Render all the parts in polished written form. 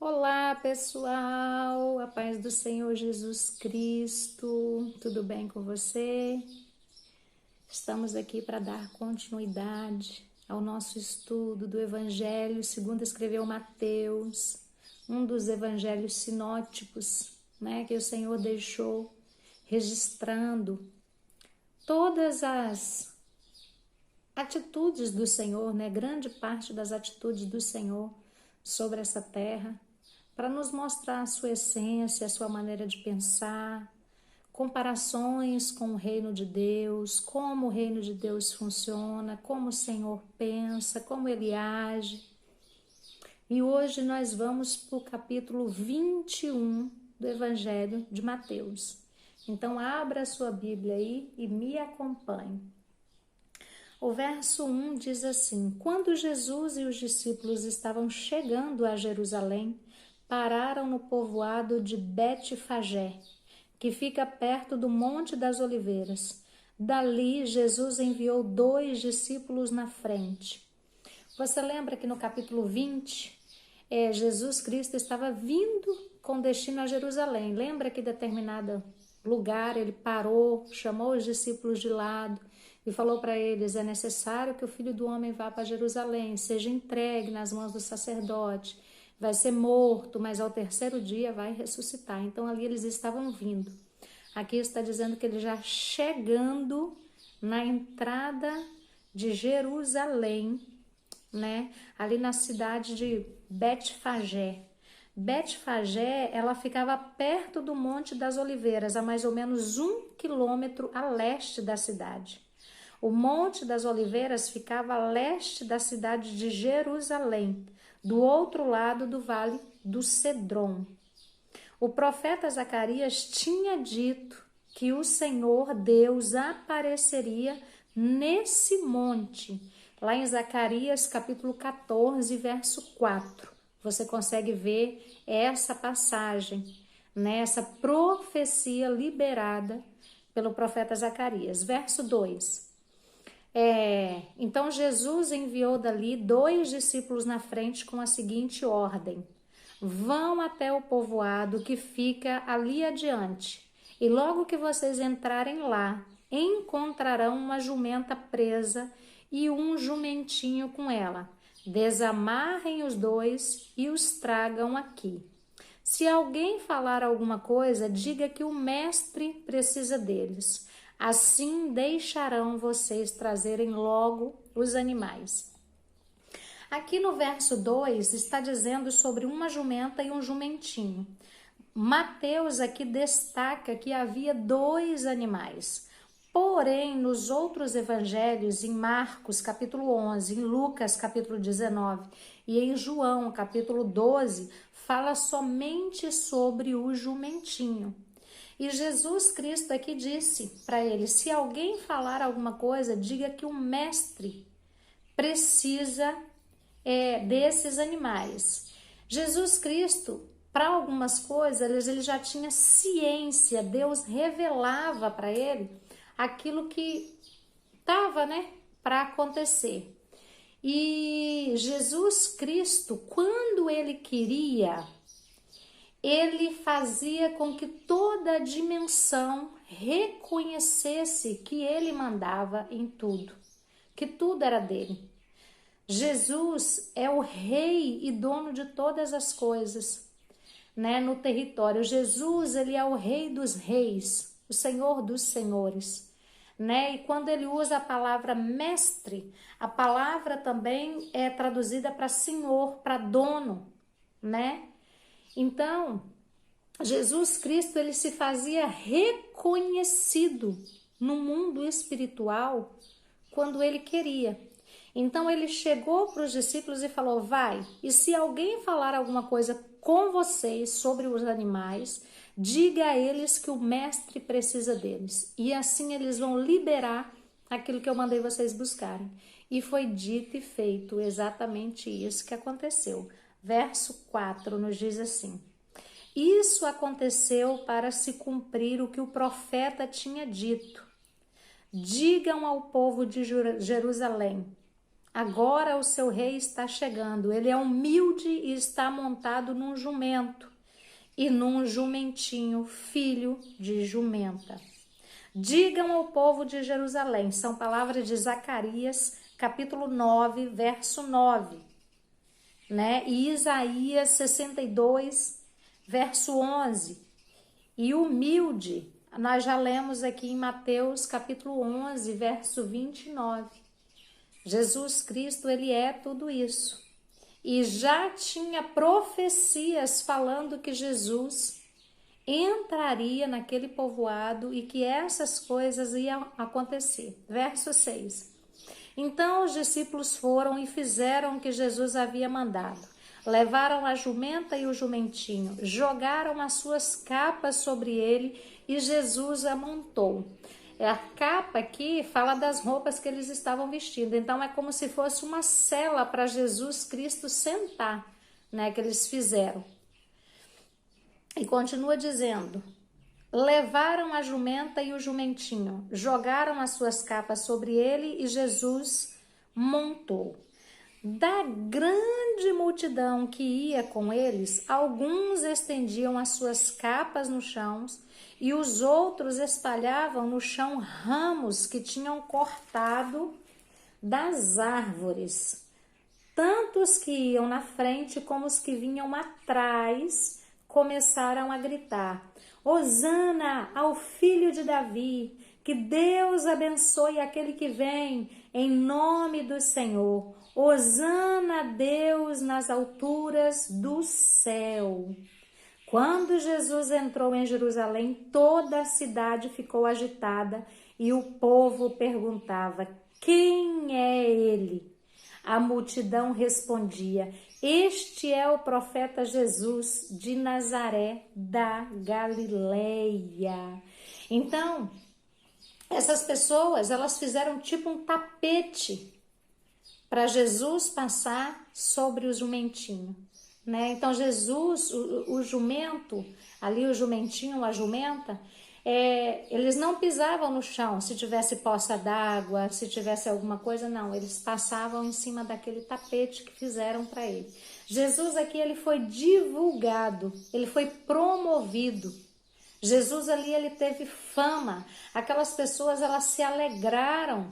Olá, pessoal, a paz do Senhor Jesus Cristo, tudo bem com você? Estamos aqui para dar continuidade ao nosso estudo do Evangelho segundo escreveu Mateus, um dos evangelhos sinóticos, que o Senhor deixou registrando todas as atitudes do Senhor, grande parte das atitudes do Senhor sobre essa terra, para nos mostrar a sua essência, a sua maneira de pensar, comparações com o reino de Deus, como o reino de Deus funciona, como o Senhor pensa, como Ele age. E hoje nós vamos para o capítulo 21 do Evangelho de Mateus. Então abra a sua Bíblia aí e me acompanhe. O verso 1 diz assim: Quando Jesus e os discípulos estavam chegando a Jerusalém, pararam no povoado de Betfagé, que fica perto do Monte das Oliveiras. Dali, Jesus enviou 2 discípulos na frente. Você lembra que no capítulo 20, Jesus Cristo estava vindo com destino a Jerusalém. Lembra que em determinado lugar ele parou, chamou os discípulos de lado e falou para eles: é necessário que o Filho do Homem vá para Jerusalém, seja entregue nas mãos do sacerdote, vai ser morto, mas ao terceiro dia vai ressuscitar. Então ali eles estavam vindo. Aqui está dizendo que ele já chegando na entrada de Jerusalém, ali na cidade de Betfagé. Betfagé, ela ficava perto do Monte das Oliveiras, a mais ou menos 1 quilômetro a leste da cidade. O Monte das Oliveiras ficava a leste da cidade de Jerusalém, do outro lado do Vale do Cedron. O profeta Zacarias tinha dito que o Senhor Deus apareceria nesse monte, lá em Zacarias capítulo 14, verso 4. Você consegue ver essa passagem, essa profecia liberada pelo profeta Zacarias. Verso 2. Então Jesus enviou dali 2 discípulos na frente com a seguinte ordem: vão até o povoado que fica ali adiante, e logo que vocês entrarem lá, encontrarão uma jumenta presa e um jumentinho com ela. Desamarrem os 2 e os tragam aqui. Se alguém falar alguma coisa, diga que o mestre precisa deles. Assim deixarão vocês trazerem logo os animais. Aqui no verso 2 está dizendo sobre uma jumenta e um jumentinho. Mateus aqui destaca que havia 2 animais. Porém, nos outros evangelhos, em Marcos capítulo 11, em Lucas capítulo 19 e em João capítulo 12, fala somente sobre o jumentinho. E Jesus Cristo aqui disse para ele: se alguém falar alguma coisa, diga que o mestre precisa desses animais. Jesus Cristo, para algumas coisas, ele já tinha ciência, Deus revelava para ele aquilo que estava, para acontecer. E Jesus Cristo, quando ele queria, ele fazia com que toda a dimensão reconhecesse que ele mandava em tudo, que tudo era dele. Jesus é o rei e dono de todas as coisas, no território. Jesus, ele é o rei dos reis, o senhor dos senhores, E quando ele usa a palavra mestre, a palavra também é traduzida para senhor, para dono, Então, Jesus Cristo, ele se fazia reconhecido no mundo espiritual quando ele queria. Então ele chegou para os discípulos e falou: vai, e se alguém falar alguma coisa com vocês sobre os animais, diga a eles que o mestre precisa deles. E assim eles vão liberar aquilo que eu mandei vocês buscarem. E foi dito e feito exatamente isso que aconteceu. Verso 4 nos diz assim: isso aconteceu para se cumprir o que o profeta tinha dito. Digam ao povo de Jerusalém: Agora o seu rei está chegando. Ele é humilde e está montado num jumento e num jumentinho, filho de jumenta. Digam ao povo de Jerusalém, são palavras de Zacarias, capítulo 9, verso 9, né? E Isaías 62, verso 11. E humilde, nós já lemos aqui em Mateus, capítulo 11, verso 29. Jesus Cristo, ele é tudo isso. E já tinha profecias falando que Jesus entraria naquele povoado e que essas coisas iam acontecer. Verso 6. Então os discípulos foram e fizeram o que Jesus havia mandado. Levaram a jumenta e o jumentinho, jogaram as suas capas sobre ele e Jesus a montou. A capa aqui fala das roupas que eles estavam vestindo, então é como se fosse uma cela para Jesus Cristo sentar, né, que eles fizeram. E continua dizendo, levaram a jumenta e o jumentinho, jogaram as suas capas sobre ele e Jesus montou. Da grande multidão que ia com eles, alguns estendiam as suas capas no chão e os outros espalhavam no chão ramos que tinham cortado das árvores. Tanto os que iam na frente como os que vinham atrás começaram a gritar: Hosana ao filho de Davi, que Deus abençoe aquele que vem em nome do Senhor. Hosana a Deus nas alturas do céu. Quando Jesus entrou em Jerusalém, toda a cidade ficou agitada e o povo perguntava: quem é ele? A multidão respondia: este é o profeta Jesus de Nazaré da Galileia. Então, essas pessoas, elas fizeram tipo um tapete para Jesus passar sobre o jumentinho, né? Então Jesus, o jumento, ali o jumentinho, a jumenta, eles não pisavam no chão, se tivesse poça d'água, se tivesse alguma coisa, não, eles passavam em cima daquele tapete que fizeram para ele. Jesus aqui, ele foi divulgado, ele foi promovido. Jesus ali, ele teve fama, aquelas pessoas, elas se alegraram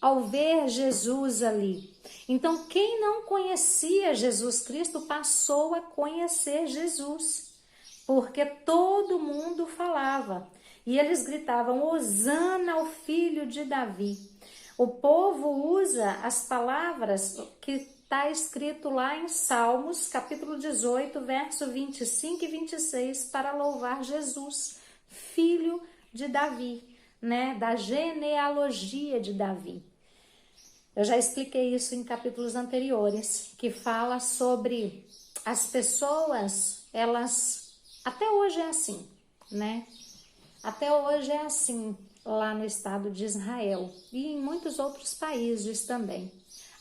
ao ver Jesus ali. Então, quem não conhecia Jesus Cristo passou a conhecer Jesus, porque todo mundo falava. E eles gritavam: Hosana ao filho de Davi. O povo usa as palavras que está escrito lá em Salmos, capítulo 18, verso 25 e 26, para louvar Jesus, filho de Davi, né? Da genealogia de Davi. Eu já expliquei isso em capítulos anteriores, que fala sobre as pessoas, elas, até hoje é assim, né? Até hoje é assim lá no estado de Israel e em muitos outros países também.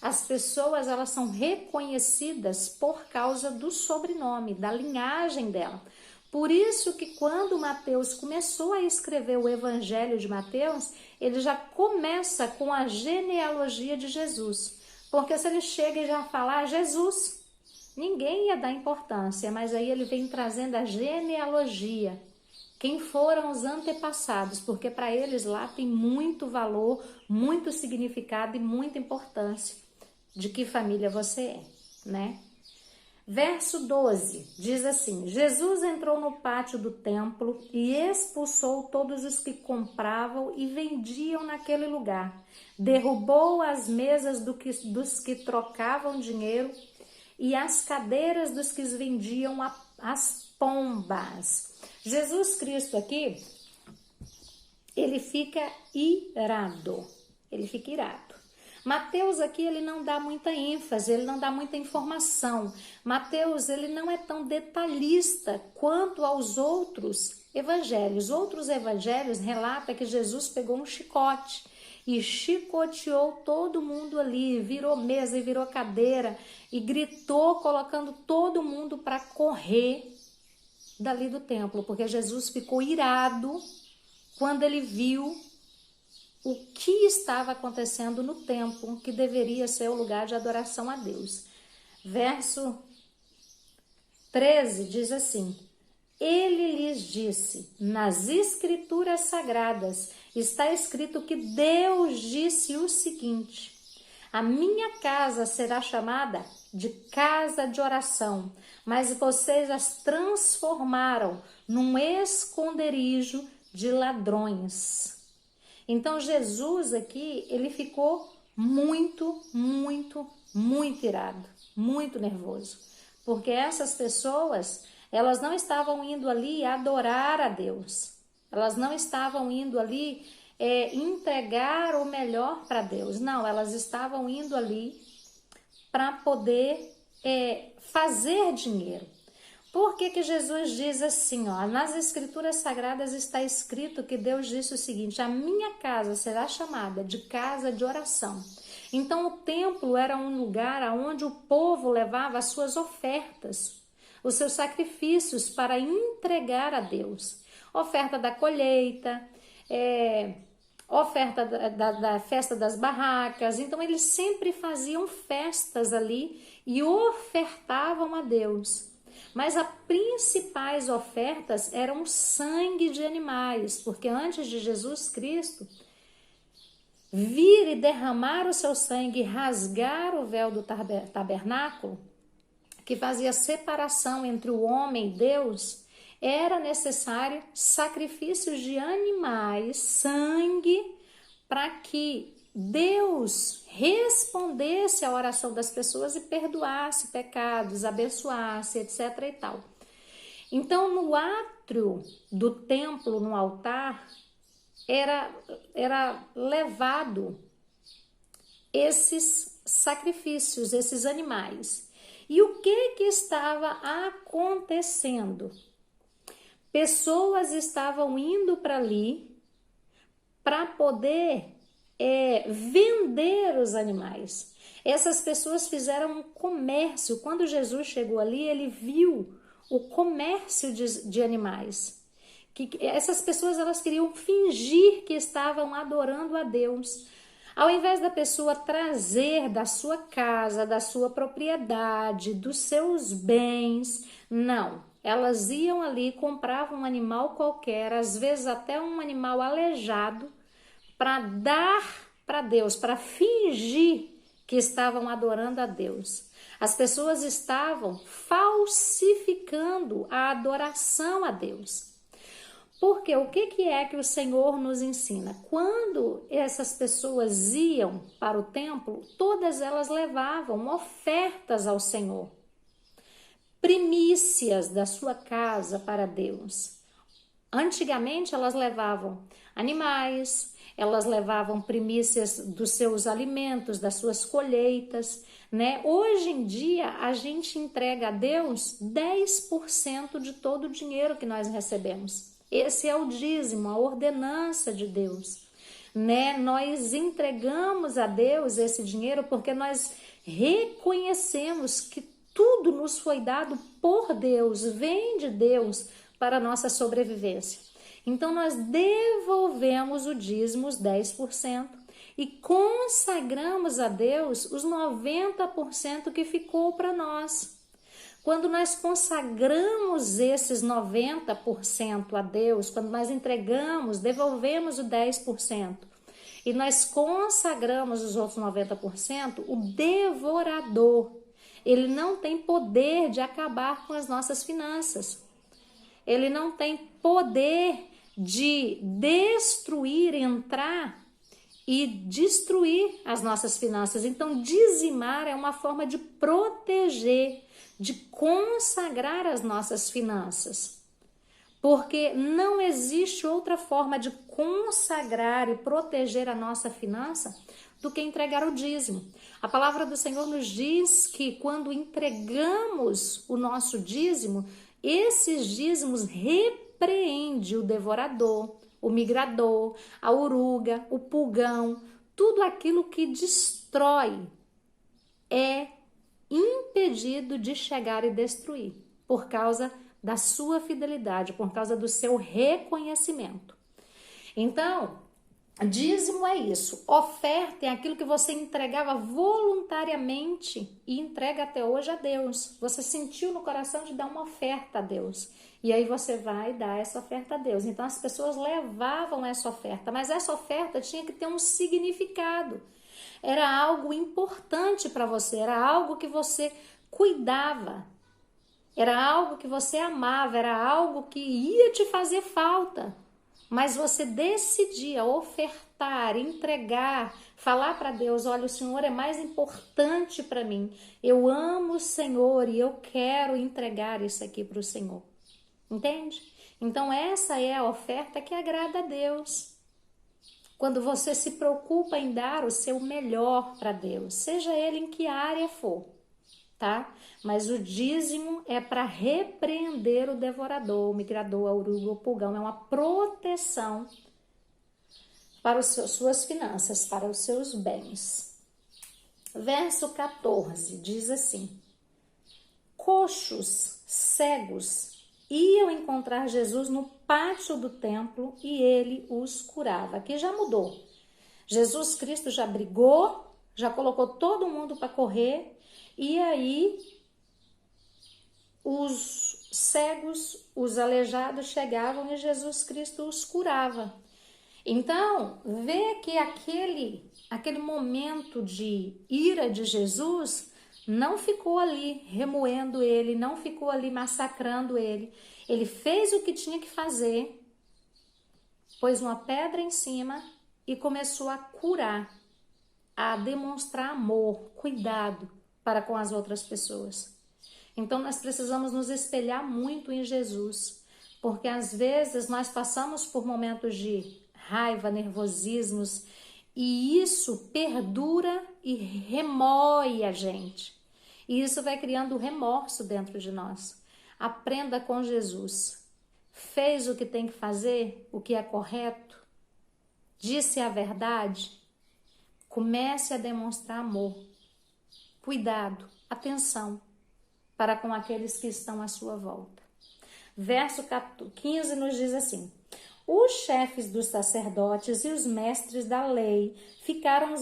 As pessoas, elas são reconhecidas por causa do sobrenome, da linhagem dela. Por isso que quando Mateus começou a escrever o Evangelho de Mateus, ele já começa com a genealogia de Jesus. Porque se ele chega e já falar Jesus, ninguém ia dar importância, mas aí ele vem trazendo a genealogia. Quem foram os antepassados, porque para eles lá tem muito valor, muito significado e muita importância de que família você é, né? Verso 12, diz assim: Jesus entrou no pátio do templo e expulsou todos os que compravam e vendiam naquele lugar. Derrubou as mesas dos que trocavam dinheiro e as cadeiras dos que vendiam as pombas. Jesus Cristo aqui, ele fica irado, ele fica irado. Mateus aqui, ele não dá muita ênfase, ele não dá muita informação. Mateus, ele não é tão detalhista quanto aos outros evangelhos. Outros evangelhos relatam que Jesus pegou um chicote e chicoteou todo mundo ali, virou mesa e virou cadeira e gritou, colocando todo mundo para correr dali do templo, porque Jesus ficou irado quando ele viu o que estava acontecendo no templo, que deveria ser o lugar de adoração a Deus. Verso 13 diz assim: ele lhes disse, nas escrituras sagradas está escrito que Deus disse o seguinte: a minha casa será chamada de casa de oração, mas vocês as transformaram num esconderijo de ladrões. Então Jesus aqui, ele ficou muito irado, muito nervoso, porque essas pessoas, elas não estavam indo ali adorar a Deus, elas não estavam indo ali entregar o melhor para Deus, não, elas estavam indo ali para poder fazer dinheiro. Por que Jesus diz assim, ó, nas escrituras sagradas está escrito que Deus disse o seguinte: a minha casa será chamada de casa de oração. Então o templo era um lugar onde o povo levava as suas ofertas, os seus sacrifícios para entregar a Deus. Oferta da colheita, oferta da festa das barracas. Então eles sempre faziam festas ali e ofertavam a Deus. Mas as principais ofertas eram sangue de animais, porque antes de Jesus Cristo vir e derramar o seu sangue, rasgar o véu do tabernáculo, que fazia separação entre o homem e Deus, era necessário sacrifícios de animais, sangue, para que Deus respondesse à oração das pessoas e perdoasse pecados, abençoasse, etc. e tal. Então, no átrio do templo, no altar, era levado esses sacrifícios, esses animais. E o que estava acontecendo? Pessoas estavam indo para ali para poder vender os animais. Essas pessoas fizeram um comércio. Quando Jesus chegou ali, ele viu o comércio de animais. Essas pessoas, elas queriam fingir que estavam adorando a Deus. Ao invés da pessoa trazer da sua casa, da sua propriedade, dos seus bens, não. Elas iam ali, compravam um animal qualquer, às vezes até um animal aleijado, para dar para Deus, para fingir que estavam adorando a Deus. As pessoas estavam falsificando a adoração a Deus. Porque o que é que o Senhor nos ensina? Quando essas pessoas iam para o templo, todas elas levavam ofertas ao Senhor, primícias da sua casa para Deus. Antigamente elas levavam animais, elas levavam primícias dos seus alimentos, das suas colheitas, né? Hoje em dia a gente entrega a Deus 10% de todo o dinheiro que nós recebemos. Esse é o dízimo, a ordenança de Deus, né? Nós entregamos a Deus esse dinheiro porque nós reconhecemos que tudo nos foi dado por Deus, vem de Deus para a nossa sobrevivência. Então nós devolvemos o dízimo, os 10%, e consagramos a Deus os 90% que ficou para nós. Quando nós consagramos esses 90% a Deus, quando nós entregamos, devolvemos o 10%, e nós consagramos os outros 90%, o devorador, ele não tem poder de acabar com as nossas finanças. Ele não tem poder de destruir, entrar e destruir as nossas finanças. Então, dizimar é uma forma de proteger, de consagrar as nossas finanças. Porque não existe outra forma de consagrar e proteger a nossa finança do que entregar o dízimo. A palavra do Senhor nos diz que quando entregamos o nosso dízimo, esses dízimos repreende o devorador, o migrador, a oruga, o pulgão, tudo aquilo que destrói é impedido de chegar e destruir por causa da sua fidelidade, por causa do seu reconhecimento. Então, Dízimo é isso, oferta é aquilo que você entregava voluntariamente e entrega até hoje a Deus. Você sentiu no coração de dar uma oferta a Deus e aí você vai dar essa oferta a Deus. Então as pessoas levavam essa oferta, mas essa oferta tinha que ter um significado. Era algo importante para você, era algo que você cuidava, era algo que você amava, era algo que ia te fazer falta. Mas você decidia ofertar, entregar, falar para Deus, olha, o Senhor é mais importante para mim. Eu amo o Senhor e eu quero entregar isso aqui para o Senhor. Entende? Então essa é a oferta que agrada a Deus. Quando você se preocupa em dar o seu melhor para Deus, seja ele em que área for, tá? Mas o dízimo é para repreender o devorador, o migrador, a oruga, o pulgão. É uma proteção para suas finanças, para os seus bens. Verso 14 diz assim: coxos, cegos, iam encontrar Jesus no pátio do templo e ele os curava. Aqui já mudou. Jesus Cristo já brigou, já colocou todo mundo para correr e aí os cegos, os aleijados chegavam e Jesus Cristo os curava. Então, vê que aquele momento de ira de Jesus não ficou ali remoendo ele, não ficou ali massacrando ele. Ele fez o que tinha que fazer, pôs uma pedra em cima e começou a curar, a demonstrar amor, cuidado para com as outras pessoas. Então nós precisamos nos espelhar muito em Jesus, porque às vezes nós passamos por momentos de raiva, nervosismos, e isso perdura e remoe a gente. E isso vai criando remorso dentro de nós. Aprenda com Jesus. Fez o que tem que fazer, o que é correto, disse a verdade, comece a demonstrar amor, cuidado, atenção para com aqueles que estão à sua volta. Verso 15 nos diz assim: os chefes dos sacerdotes e os mestres da lei ficaram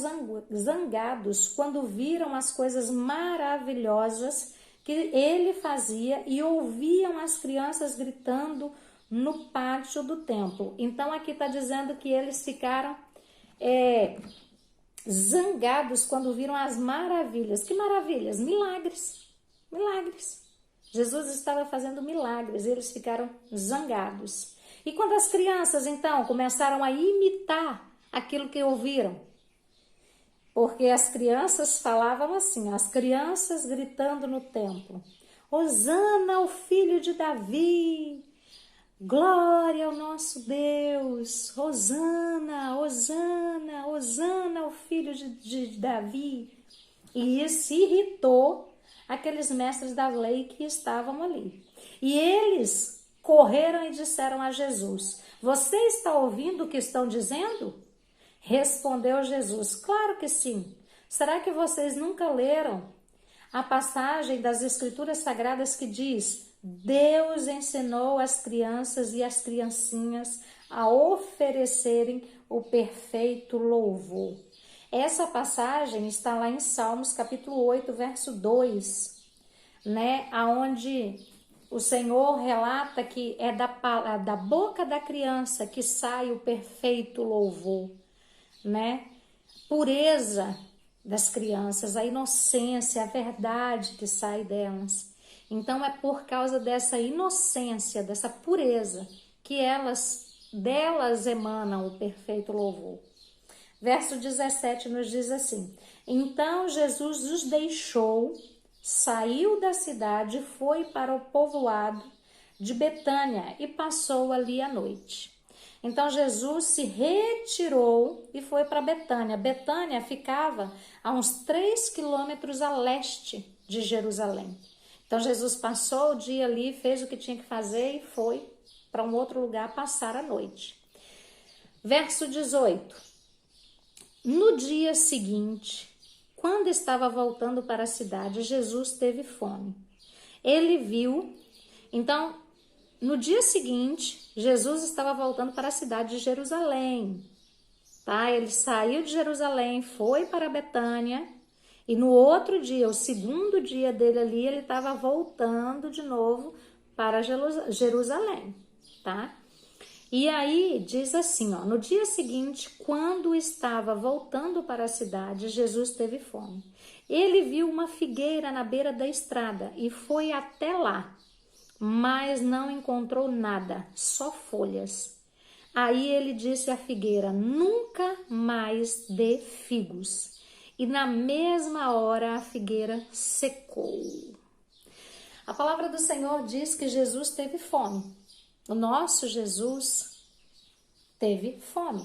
zangados quando viram as coisas maravilhosas que ele fazia e ouviam as crianças gritando no pátio do templo. Então aqui está dizendo que eles ficaram zangados quando viram as maravilhas. Que maravilhas? Milagres. Milagres. Jesus estava fazendo milagres e eles ficaram zangados. E quando as crianças, então, começaram a imitar aquilo que ouviram, porque as crianças falavam assim, as crianças gritando no templo: Hosana ao filho de Davi, glória ao nosso Deus, Hosana, Hosana, Hosana ao filho de Davi. E isso irritou aqueles mestres da lei que estavam ali. E eles correram e disseram a Jesus: você está ouvindo o que estão dizendo? Respondeu Jesus: claro que sim. Será que vocês nunca leram a passagem das Escrituras Sagradas que diz: Deus ensinou as crianças e as criancinhas a oferecerem o perfeito louvor? Essa passagem está lá em Salmos capítulo 8, verso 2, né? Aonde o Senhor relata que é da boca da criança que sai o perfeito louvor, né? Pureza das crianças, a inocência, a verdade que sai delas. Então é por causa dessa inocência, dessa pureza, que delas emanam o perfeito louvor. Verso 17 nos diz assim: então Jesus os deixou, saiu da cidade, foi para o povoado de Betânia e passou ali a noite. Então Jesus se retirou e foi para Betânia. Betânia ficava a uns 3 quilômetros a leste de Jerusalém. Então Jesus passou o dia ali, fez o que tinha que fazer e foi para um outro lugar passar a noite. Verso 18. No dia seguinte, quando estava voltando para a cidade, Jesus teve fome. Ele viu, então, no dia seguinte, Jesus estava voltando para a cidade de Jerusalém, tá? Ele saiu de Jerusalém, foi para Betânia, e no outro dia, o segundo dia dele ali, ele estava voltando de novo para Jerusalém, tá? E aí diz assim, ó, no dia seguinte, quando estava voltando para a cidade, Jesus teve fome. Ele viu uma figueira na beira da estrada e foi até lá, mas não encontrou nada, só folhas. Aí ele disse à figueira: nunca mais dê figos. E na mesma hora a figueira secou. A palavra do Senhor diz que Jesus teve fome. O nosso Jesus teve fome,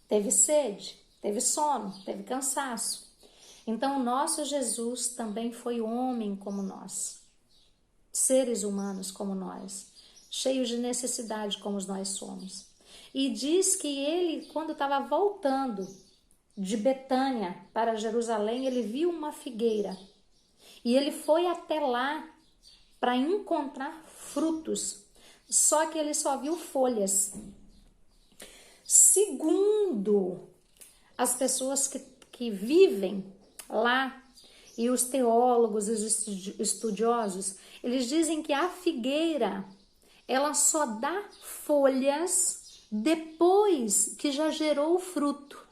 teve sede, teve sono, teve cansaço. Então o nosso Jesus também foi homem como nós, seres humanos como nós, cheios de necessidade como nós somos. E diz que ele, quando estava voltando de Betânia para Jerusalém, ele viu uma figueira e ele foi até lá para encontrar frutos, só que ele só viu folhas. Segundo as pessoas que vivem lá, e os teólogos, os estudiosos, eles dizem que a figueira, ela só dá folhas depois que já gerou o fruto.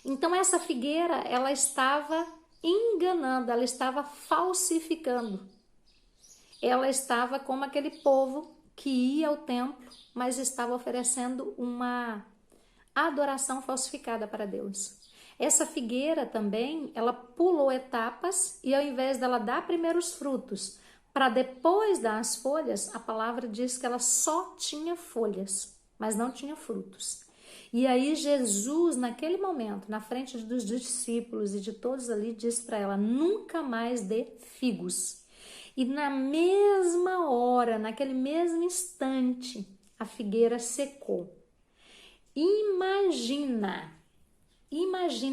Então essa figueira, ela estava enganando, ela estava falsificando. Ela estava como aquele povo que ia ao templo, mas estava oferecendo uma adoração falsificada para Deus. Essa figueira também, ela pulou etapas e ao invés dela dar primeiros frutos, para depois dar as folhas, a palavra diz que ela só tinha folhas, mas não tinha frutos. E aí Jesus, naquele momento, na frente dos discípulos e de todos ali, disse para ela: nunca mais dê figos. E na mesma hora, naquele mesmo instante, a figueira secou. Imagina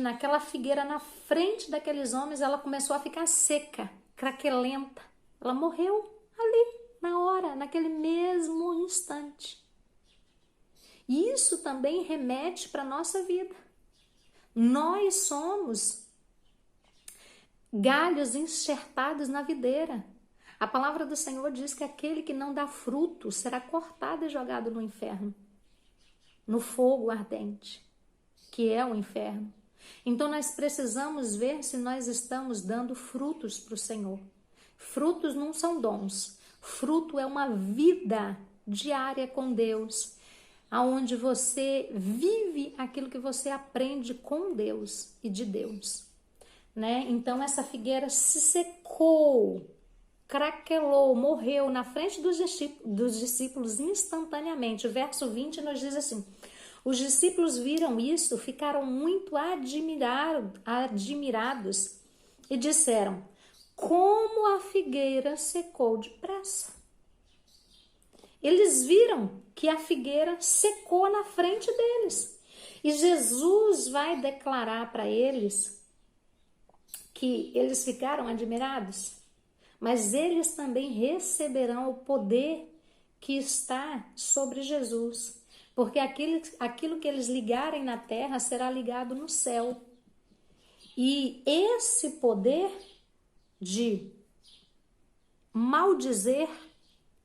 aquela figueira na frente daqueles homens, ela começou a ficar seca, craquelenta. Ela morreu ali, na hora, naquele mesmo instante. E isso também remete para a nossa vida. Nós somos galhos enxertados na videira. A palavra do Senhor diz que aquele que não dá fruto será cortado e jogado no inferno, no fogo ardente, que é o inferno. Então nós precisamos ver se nós estamos dando frutos para o Senhor. Frutos não são dons. Fruto é uma vida diária com Deus, aonde você vive aquilo que você aprende com Deus e de Deus, né? Então essa figueira se secou, craquelou, morreu na frente dos discípulos instantaneamente. O verso 20 nos diz assim: os discípulos viram isso, ficaram muito admirados e disseram: como a figueira secou depressa. Eles viram que a figueira secou na frente deles. E Jesus vai declarar para eles que eles ficaram admirados, mas eles também receberão o poder que está sobre Jesus. Porque aquilo que eles ligarem na terra será ligado no céu. E esse poder de maldizer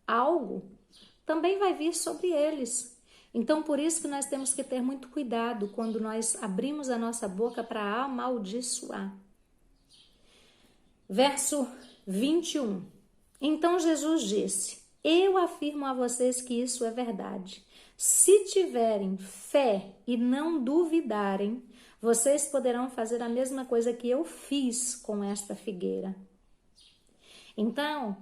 algo também vai vir sobre eles. Então, por isso que nós temos que ter muito cuidado quando nós abrimos a nossa boca para amaldiçoar. Verso 21. Então Jesus disse: eu afirmo a vocês que isso é verdade. Se tiverem fé e não duvidarem, vocês poderão fazer a mesma coisa que eu fiz com esta figueira. Então,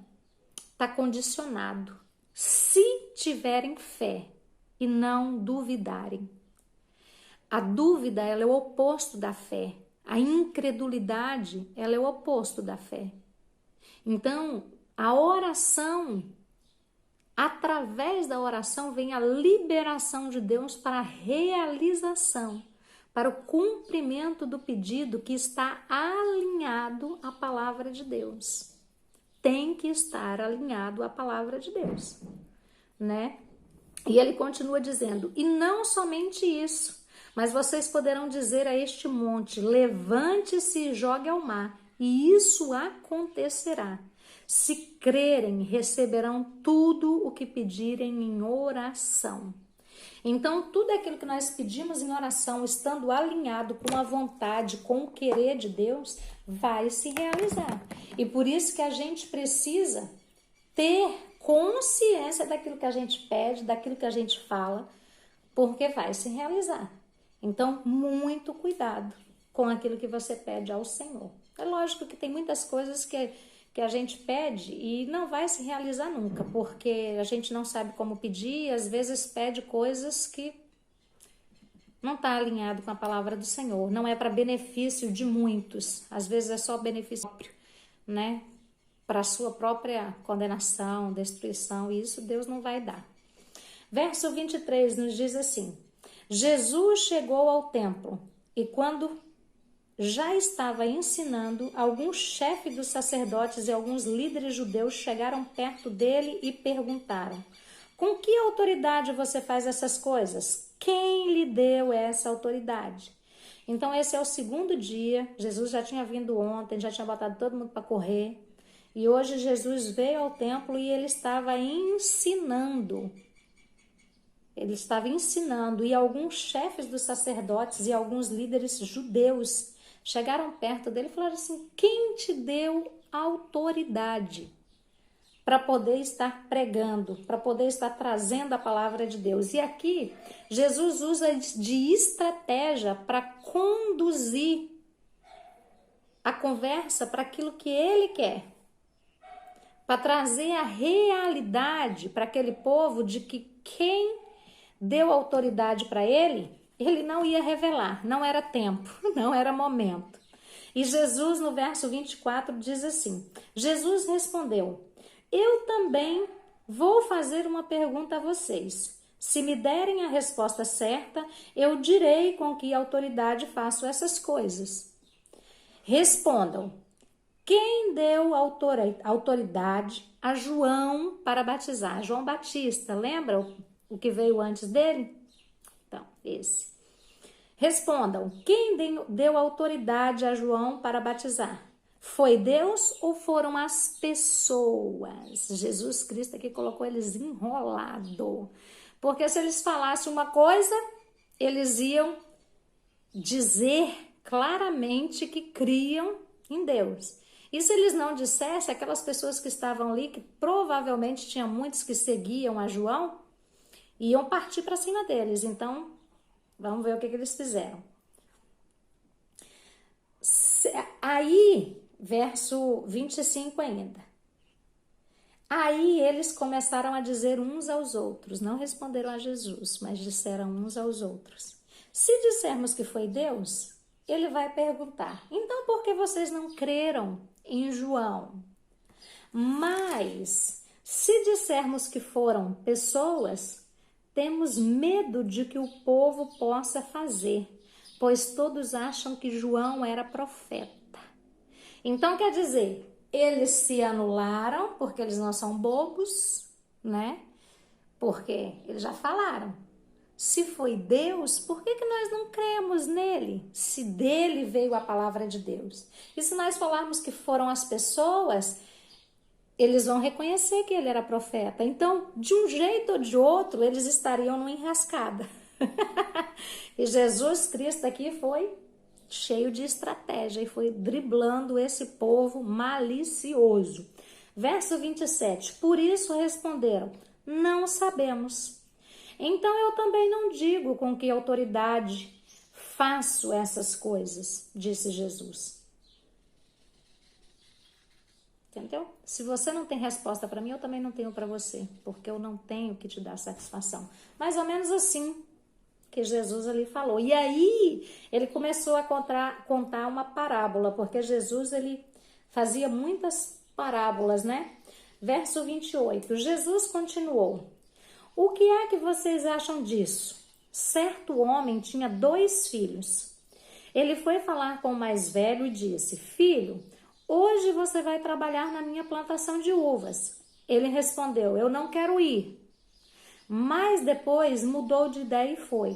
está condicionado. Se tiverem fé e não duvidarem. A dúvida, ela é o oposto da fé. A incredulidade, ela é o oposto da fé. Então, a oração, através da oração, vem a liberação de Deus para a realização, para o cumprimento do pedido que está alinhado à palavra de Deus. Tem que estar alinhado à palavra de Deus, né? E ele continua dizendo: e não somente isso, Mas vocês poderão dizer a este monte: levante-se e jogue ao mar, e isso acontecerá. Se crerem, receberão tudo o que pedirem em oração. Então, tudo aquilo que nós pedimos em oração, estando alinhado com a vontade, com o querer de Deus, vai se realizar. E por isso que a gente precisa ter consciência daquilo que a gente pede, daquilo que a gente fala, porque vai se realizar. Então, muito cuidado com aquilo que você pede ao Senhor. É lógico que tem muitas coisas que a gente pede e não vai se realizar nunca, porque a gente não sabe como pedir, e às vezes pede coisas que não está alinhado com a palavra do Senhor, não é para benefício de muitos, às vezes é só benefício próprio, né? Para a sua própria condenação, destruição, e isso Deus não vai dar. Verso 23 nos diz assim: Jesus chegou ao templo e quando já estava ensinando, alguns chefes dos sacerdotes e alguns líderes judeus chegaram perto dele e perguntaram: com que autoridade você faz essas coisas? Quem lhe deu essa autoridade? Então esse é o segundo dia. Jesus já tinha vindo ontem, já tinha botado todo mundo para correr. E hoje Jesus veio ao templo e ele estava ensinando. Ele estava ensinando e alguns chefes dos sacerdotes e alguns líderes judeus chegaram perto dele e falaram assim: quem te deu autoridade para poder estar pregando, para poder estar trazendo a palavra de Deus? E aqui Jesus usa de estratégia para conduzir a conversa para aquilo que ele quer, para trazer a realidade para aquele povo de que quem deu autoridade para ele, ele não ia revelar, não era tempo, não era momento. E Jesus, no verso 24, diz assim: Jesus respondeu: eu também vou fazer uma pergunta a vocês. Se me derem a resposta certa, eu direi com que autoridade faço essas coisas. Respondam: quem deu autoridade a João para batizar? João Batista, lembra o que veio antes dele? Então, esse. Respondam: quem deu autoridade a João para batizar? Foi Deus ou foram as pessoas? Jesus Cristo aqui colocou eles enrolado. Porque se eles falassem uma coisa, eles iam dizer claramente que criam em Deus. E se eles não dissessem, aquelas pessoas que estavam ali, que provavelmente tinha muitos que seguiam a João, iam partir para cima deles. Então, vamos ver o que eles fizeram. Aí, verso 25 ainda. Aí eles começaram a dizer uns aos outros, não responderam a Jesus, mas disseram uns aos outros: se dissermos que foi Deus, ele vai perguntar: então por que vocês não creram em João? Mas se dissermos que foram pessoas, temos medo de que o povo possa fazer, pois todos acham que João era profeta. Então quer dizer, eles se anularam porque eles não são bobos, né? Porque eles já falaram. Se foi Deus, por que nós não cremos nele? Se dele veio a palavra de Deus. E se nós falarmos que foram as pessoas, eles vão reconhecer que ele era profeta. Então, de um jeito ou de outro, eles estariam numa enrascada. E Jesus Cristo aqui foi cheio de estratégia e foi driblando esse povo malicioso. Verso 27. Por isso responderam: não sabemos. Então eu também não digo com que autoridade faço essas coisas, disse Jesus. Entendeu? Se você não tem resposta para mim, eu também não tenho para você, porque eu não tenho que te dar satisfação. Mais ou menos assim que Jesus ali falou. E aí ele começou a contar uma parábola, porque Jesus ele fazia muitas parábolas, né? Verso 28, Jesus continuou: o que é que vocês acham disso? Certo homem tinha 2 filhos. Ele foi falar com o mais velho e disse: filho, hoje você vai trabalhar na minha plantação de uvas. Ele respondeu: eu não quero ir. Mas depois mudou de ideia e foi.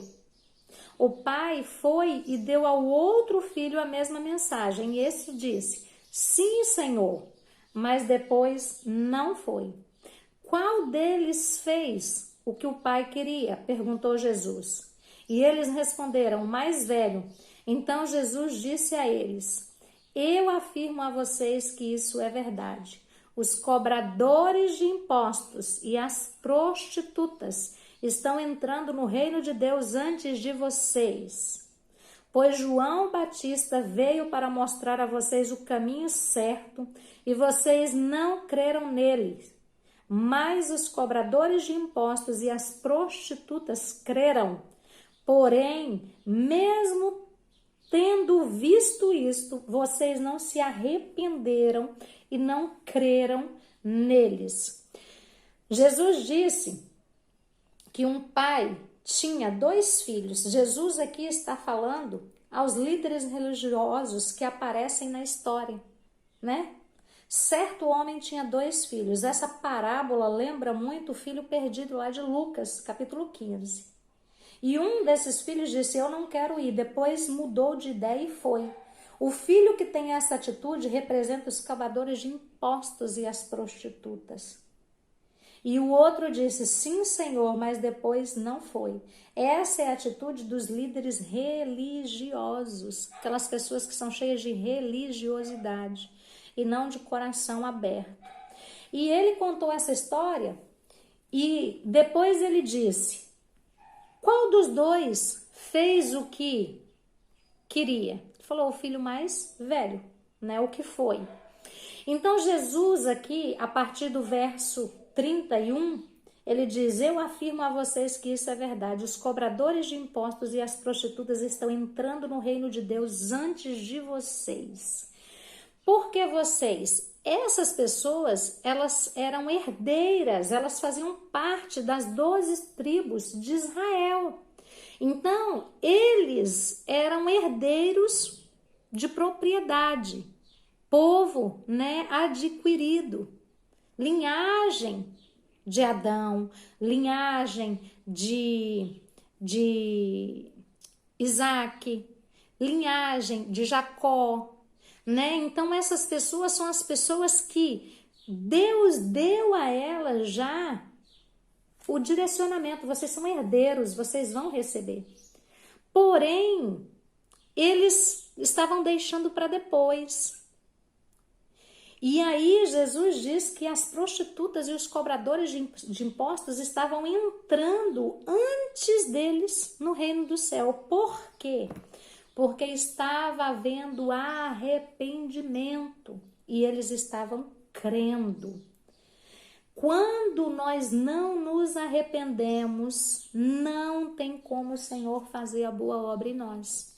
O pai foi e deu ao outro filho a mesma mensagem. E esse disse: sim, Senhor, mas depois não foi. Qual deles fez o que o pai queria? Perguntou Jesus. E eles responderam: o mais velho. Então Jesus disse a eles: eu afirmo a vocês que isso é verdade. Os cobradores de impostos e as prostitutas estão entrando no reino de Deus antes de vocês. Pois João Batista veio para mostrar a vocês o caminho certo e vocês não creram nele. Mas os cobradores de impostos e as prostitutas creram. Porém, mesmo tendo visto isto, vocês não se arrependeram e não creram neles. Jesus disse que um pai tinha 2 filhos. Jesus aqui está falando aos líderes religiosos que aparecem na história, né? Certo homem tinha 2 filhos. Essa parábola lembra muito o filho perdido lá de Lucas, capítulo 15. E um desses filhos disse: eu não quero ir. Depois mudou de ideia e foi. O filho que tem essa atitude representa os cobradores de impostos e as prostitutas. E o outro disse: sim, Senhor, mas depois não foi. Essa é a atitude dos líderes religiosos, aquelas pessoas que são cheias de religiosidade e não de coração aberto. E ele contou essa história e depois ele disse: qual dos 2 fez o que queria? Ele falou: o filho mais velho, né? O que foi. Então Jesus aqui, a partir do verso 31, ele diz: eu afirmo a vocês que isso é verdade. Os cobradores de impostos e as prostitutas estão entrando no reino de Deus antes de vocês. Por que vocês? Essas pessoas, elas eram herdeiras, elas faziam parte das 12 tribos de Israel. Então, eles eram herdeiros de propriedade, povo, né, adquirido, linhagem de Adão, linhagem de Isaac, linhagem de Jacó, né? Então essas pessoas são as pessoas que Deus deu a elas já o direcionamento. Vocês são herdeiros, vocês vão receber. Porém, eles estavam deixando para depois. E aí Jesus diz que as prostitutas e os cobradores de impostos estavam entrando antes deles no reino do céu. Por quê? Porque estava havendo arrependimento e eles estavam crendo. Quando nós não nos arrependemos, não tem como o Senhor fazer a boa obra em nós.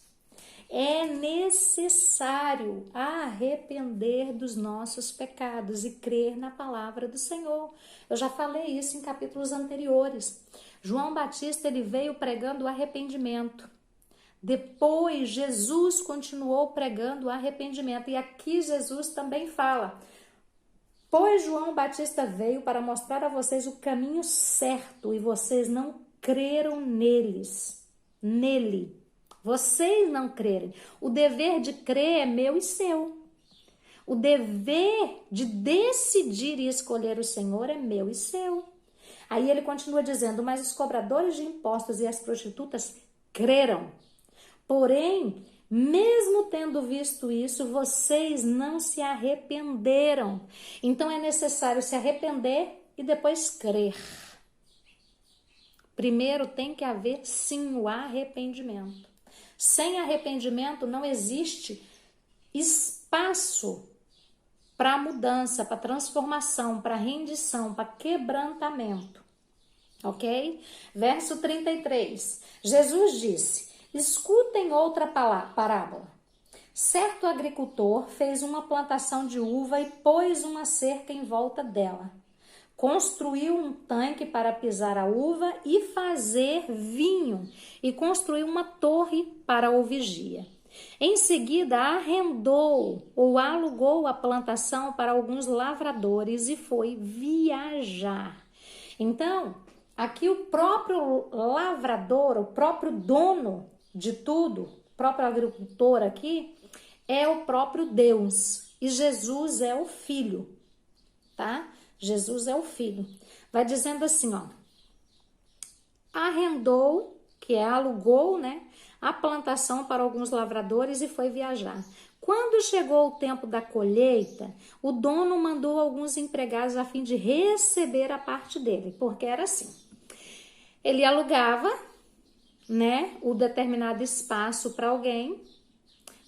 É necessário arrepender dos nossos pecados e crer na palavra do Senhor. Eu já falei isso em capítulos anteriores. João Batista, ele veio pregando o arrependimento. Depois, Jesus continuou pregando o arrependimento. E aqui Jesus também fala: pois João Batista veio para mostrar a vocês o caminho certo e vocês não creram nele. Vocês não crerem. O dever de crer é meu e seu. O dever de decidir e escolher o Senhor é meu e seu. Aí ele continua dizendo: mas os cobradores de impostos e as prostitutas creram. Porém, mesmo tendo visto isso, vocês não se arrependeram. Então é necessário se arrepender e depois crer. Primeiro tem que haver sim o arrependimento. Sem arrependimento não existe espaço para mudança, para transformação, para rendição, para quebrantamento. Ok? Verso 33. Jesus disse: escutem outra parábola. Certo agricultor fez uma plantação de uva e pôs uma cerca em volta dela. Construiu um tanque para pisar a uva e fazer vinho, e construiu uma torre para o vigia. Em seguida, arrendou ou alugou a plantação para alguns lavradores e foi viajar. Então, Aqui o próprio lavrador, o próprio dono de tudo, o próprio agricultor aqui, é o próprio Deus. E Jesus é o Filho, tá? Jesus é o Filho. Vai dizendo assim, ó. Arrendou, que é alugou, né? A plantação para alguns lavradores e foi viajar. Quando chegou o tempo da colheita, o dono mandou alguns empregados a fim de receber a parte dele, porque era assim. Ele alugava, né, o determinado espaço para alguém,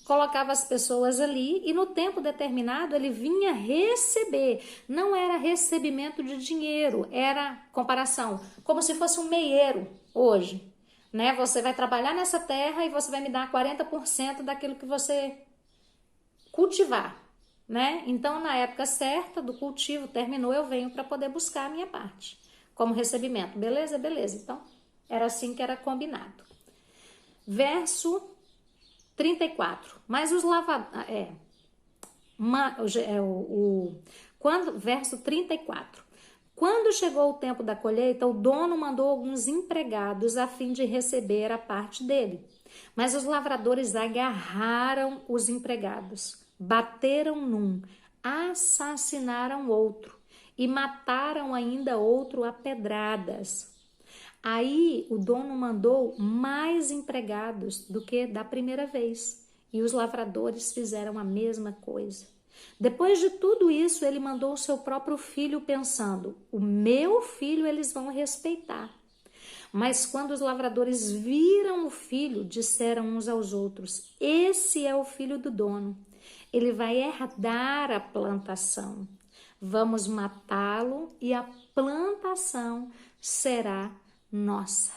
colocava as pessoas ali e no tempo determinado ele vinha receber. Não era recebimento de dinheiro, era comparação, como se fosse um meieiro hoje, né? Você vai trabalhar nessa terra e você vai me dar 40% daquilo que você cultivar, né? Então, na época certa do cultivo, terminou, eu venho para poder buscar a minha parte, como recebimento. Beleza? Beleza. Então, era assim que era combinado. Verso 34. Mas os lavadores... verso 34. Quando chegou o tempo da colheita, o dono mandou alguns empregados a fim de receber a parte dele. Mas os lavradores agarraram os empregados, bateram num, assassinaram outro e mataram ainda outro a pedradas. Aí o dono mandou mais empregados do que da primeira vez, e os lavradores fizeram a mesma coisa. Depois de tudo isso, ele mandou o seu próprio filho pensando, o meu filho eles vão respeitar. Mas quando os lavradores viram o filho, disseram uns aos outros, esse é o filho do dono, ele vai herdar a plantação. Vamos matá-lo e a plantação será nossa.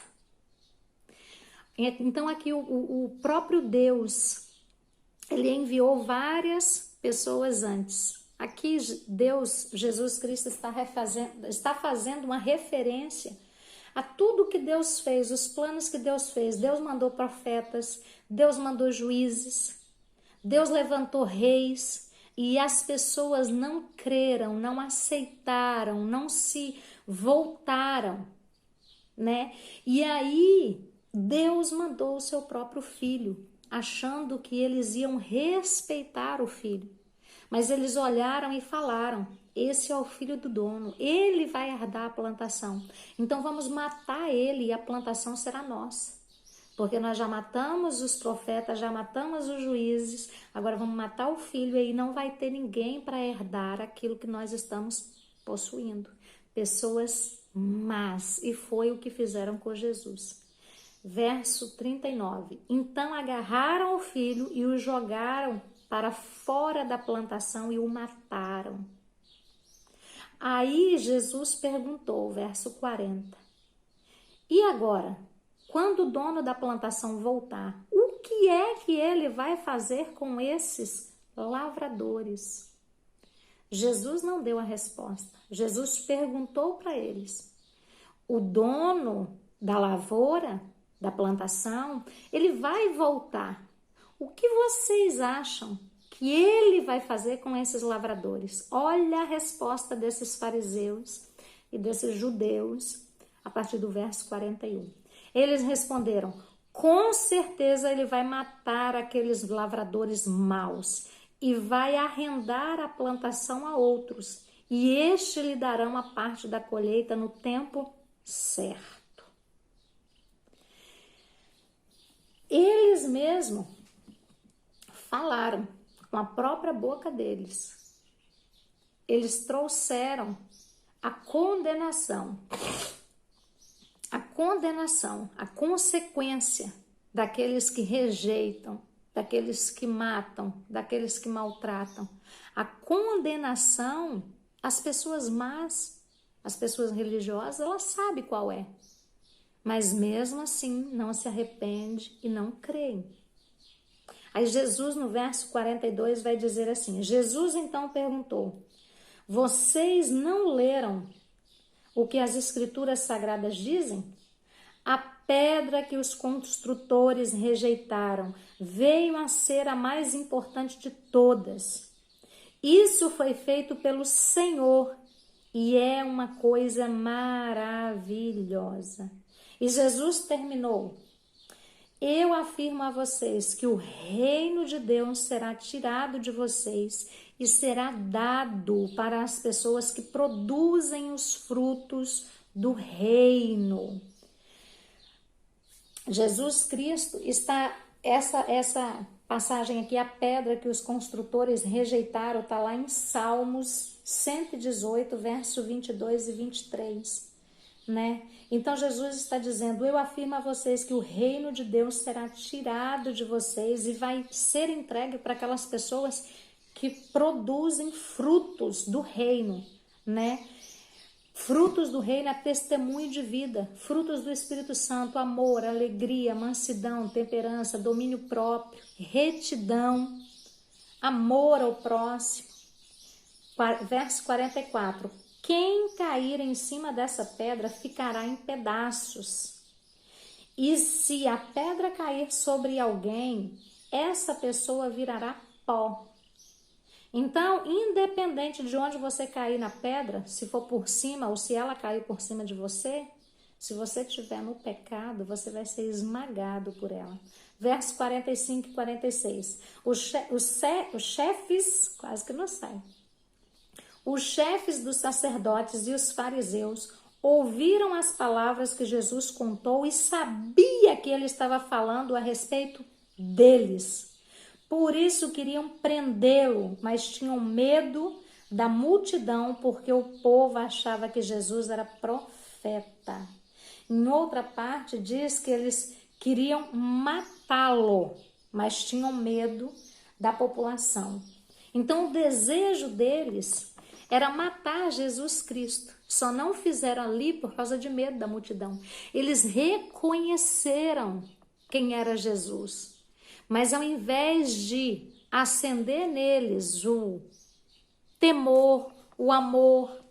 Então aqui o próprio Deus, ele enviou várias pessoas antes. Aqui Deus, Jesus Cristo está fazendo uma referência a tudo que Deus fez, os planos que Deus fez. Deus mandou profetas, Deus mandou juízes, Deus levantou reis e as pessoas não creram, não aceitaram, não se voltaram, né? E aí Deus mandou o seu próprio filho, achando que eles iam respeitar o filho. Mas eles olharam e falaram, esse é o filho do dono, ele vai herdar a plantação. Então vamos matar ele e a plantação será nossa. Porque nós já matamos os profetas, já matamos os juízes, agora vamos matar o filho e aí não vai ter ninguém para herdar aquilo que nós estamos possuindo. Pessoas más, e foi o que fizeram com Jesus. Verso 39. Então agarraram o filho e o jogaram para fora da plantação e o mataram. Aí Jesus perguntou, verso 40. E agora, quando o dono da plantação voltar, o que é que ele vai fazer com esses lavradores? Jesus não deu a resposta. Jesus perguntou para eles. O dono da lavoura, da plantação, ele vai voltar. O que vocês acham que ele vai fazer com esses lavradores? Olha a resposta desses fariseus e desses judeus a partir do verso 41. Eles responderam, com certeza ele vai matar aqueles lavradores maus e vai arrendar a plantação a outros, e este lhe darão a parte da colheita no tempo certo. Eles mesmos falaram com a própria boca deles. Eles trouxeram a condenação, a consequência daqueles que rejeitam, daqueles que matam, daqueles que maltratam. A condenação, as pessoas más, as pessoas religiosas, elas sabem qual é. Mas mesmo assim não se arrepende e não creem. Aí Jesus no verso 42 vai dizer assim, Jesus então perguntou, vocês não leram o que as escrituras sagradas dizem? A pedra que os construtores rejeitaram veio a ser a mais importante de todas. Isso foi feito pelo Senhor E é uma coisa maravilhosa. E Jesus terminou: eu afirmo a vocês que o reino de Deus será tirado de vocês e será dado para as pessoas que produzem os frutos do reino. Jesus Cristo está, essa passagem aqui, a pedra que os construtores rejeitaram, está lá em Salmos 118, verso 22 e 23, né? Então Jesus está dizendo: eu afirmo a vocês que o reino de Deus será tirado de vocês e vai ser entregue para aquelas pessoas que produzem frutos do reino, né? Frutos do reino é testemunho de vida, frutos do Espírito Santo, amor, alegria, mansidão, temperança, domínio próprio, retidão, amor ao próximo. Verso 44. Quem cair em cima dessa pedra ficará em pedaços. E se a pedra cair sobre alguém, essa pessoa virará pó. Então, independente de onde você cair na pedra, se for por cima ou se ela cair por cima de você, se você estiver no pecado, você vai ser esmagado por ela. Verso 45 e 46. Os chefes, quase que não sai. Os chefes dos sacerdotes e os fariseus ouviram as palavras que Jesus contou e sabia que ele estava falando a respeito deles. Por isso queriam prendê-lo, mas tinham medo da multidão, porque o povo achava que Jesus era profeta. Em outra parte diz que eles queriam matá-lo, mas tinham medo da população. Então o desejo deles era matar Jesus Cristo. Só não fizeram ali por causa de medo da multidão. Eles reconheceram quem era Jesus. Mas ao invés de acender neles o temor, o amor,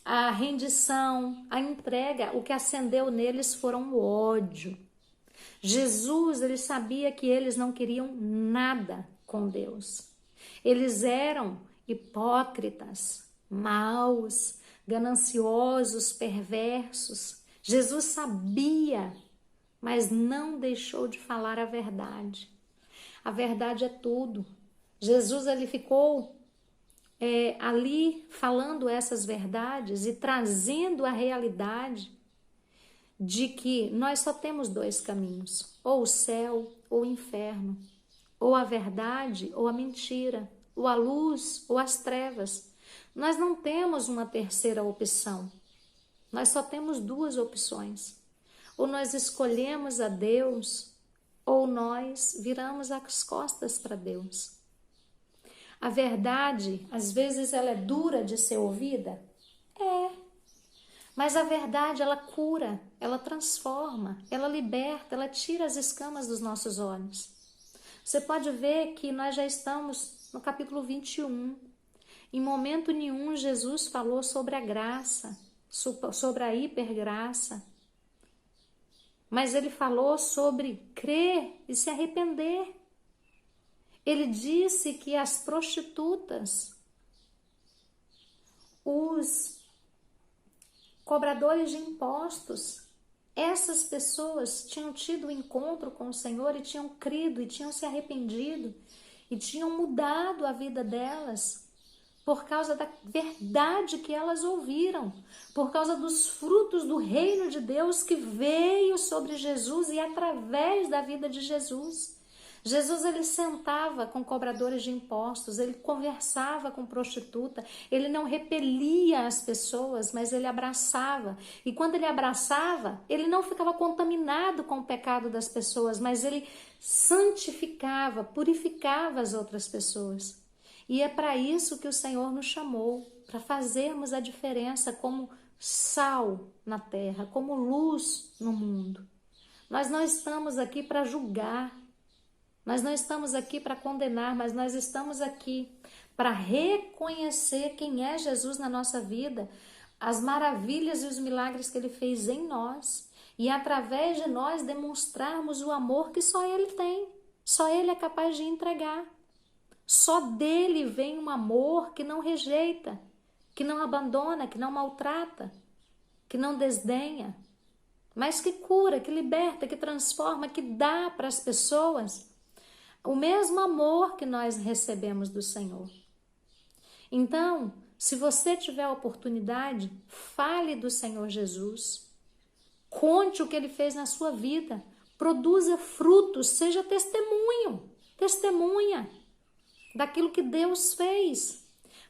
a rendição, a entrega, o que acendeu neles foram o ódio. Jesus, ele sabia que eles não queriam nada com Deus. Eles eram hipócritas, maus, gananciosos, perversos. Jesus sabia, mas não deixou de falar a verdade. A verdade é tudo. Jesus, ele ficou ali falando essas verdades e trazendo a realidade de que nós só temos dois caminhos, ou o céu ou o inferno, ou a verdade ou a mentira, ou a luz ou as trevas. Nós não temos uma terceira opção, nós só temos duas opções. Ou nós escolhemos a Deus, ou nós viramos as costas para Deus. A verdade, às vezes, ela é dura de ser ouvida? É. Mas a verdade, ela cura, ela transforma, ela liberta, ela tira as escamas dos nossos olhos. Você pode ver que nós já estamos no capítulo 21. Em momento nenhum, Jesus falou sobre a graça, sobre a hipergraça. Mas ele falou sobre crer e se arrepender. Ele disse que as prostitutas, os cobradores de impostos, essas pessoas tinham tido um encontro com o Senhor e tinham crido e tinham se arrependido e tinham mudado a vida delas por causa da verdade que elas ouviram, por causa dos frutos do reino de Deus que veio sobre Jesus e através da vida de Jesus. Jesus, ele sentava com cobradores de impostos, ele conversava com prostituta, ele não repelia as pessoas, mas ele abraçava. E quando ele abraçava, ele não ficava contaminado com o pecado das pessoas, mas ele santificava, purificava as outras pessoas. E é para isso que o Senhor nos chamou, para fazermos a diferença como sal na terra, como luz no mundo. Nós não estamos aqui para julgar, nós não estamos aqui para condenar, mas nós estamos aqui para reconhecer quem é Jesus na nossa vida, as maravilhas e os milagres que ele fez em nós e através de nós demonstrarmos o amor que só ele tem, só ele é capaz de entregar. Só dele vem um amor que não rejeita, que não abandona, que não maltrata, que não desdenha, mas que cura, que liberta, que transforma, que dá para as pessoas o mesmo amor que nós recebemos do Senhor. Então, se você tiver a oportunidade, fale do Senhor Jesus, conte o que Ele fez na sua vida, produza frutos, seja testemunha daquilo que Deus fez.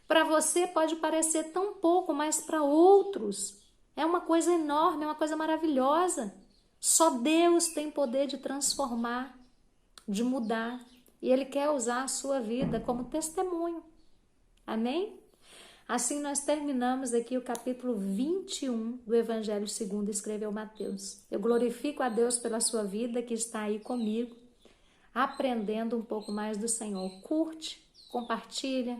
Para você pode parecer tão pouco, mas para outros é uma coisa enorme, é uma coisa maravilhosa. Só Deus tem poder de transformar, de mudar, e Ele quer usar a sua vida como testemunho. Amém? Assim nós terminamos aqui o capítulo 21 do Evangelho segundo escreveu Mateus. Eu glorifico a Deus pela sua vida que está aí comigo, aprendendo um pouco mais do Senhor. Curte, compartilha,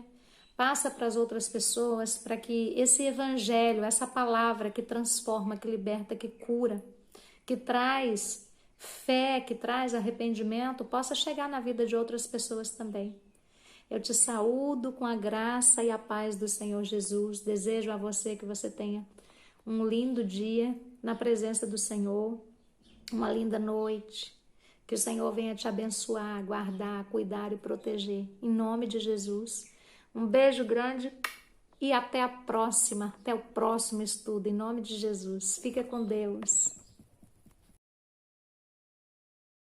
passa para as outras pessoas, para que esse Evangelho, essa palavra que transforma, que liberta, que cura, que traz fé, que traz arrependimento, possa chegar na vida de outras pessoas também. Eu te saúdo com a graça e a paz do Senhor Jesus. Desejo a você que você tenha um lindo dia na presença do Senhor, uma linda noite. Que o Senhor venha te abençoar, guardar, cuidar e proteger. Em nome de Jesus. Um beijo grande e até a próxima, até o próximo estudo. Em nome de Jesus. Fica com Deus.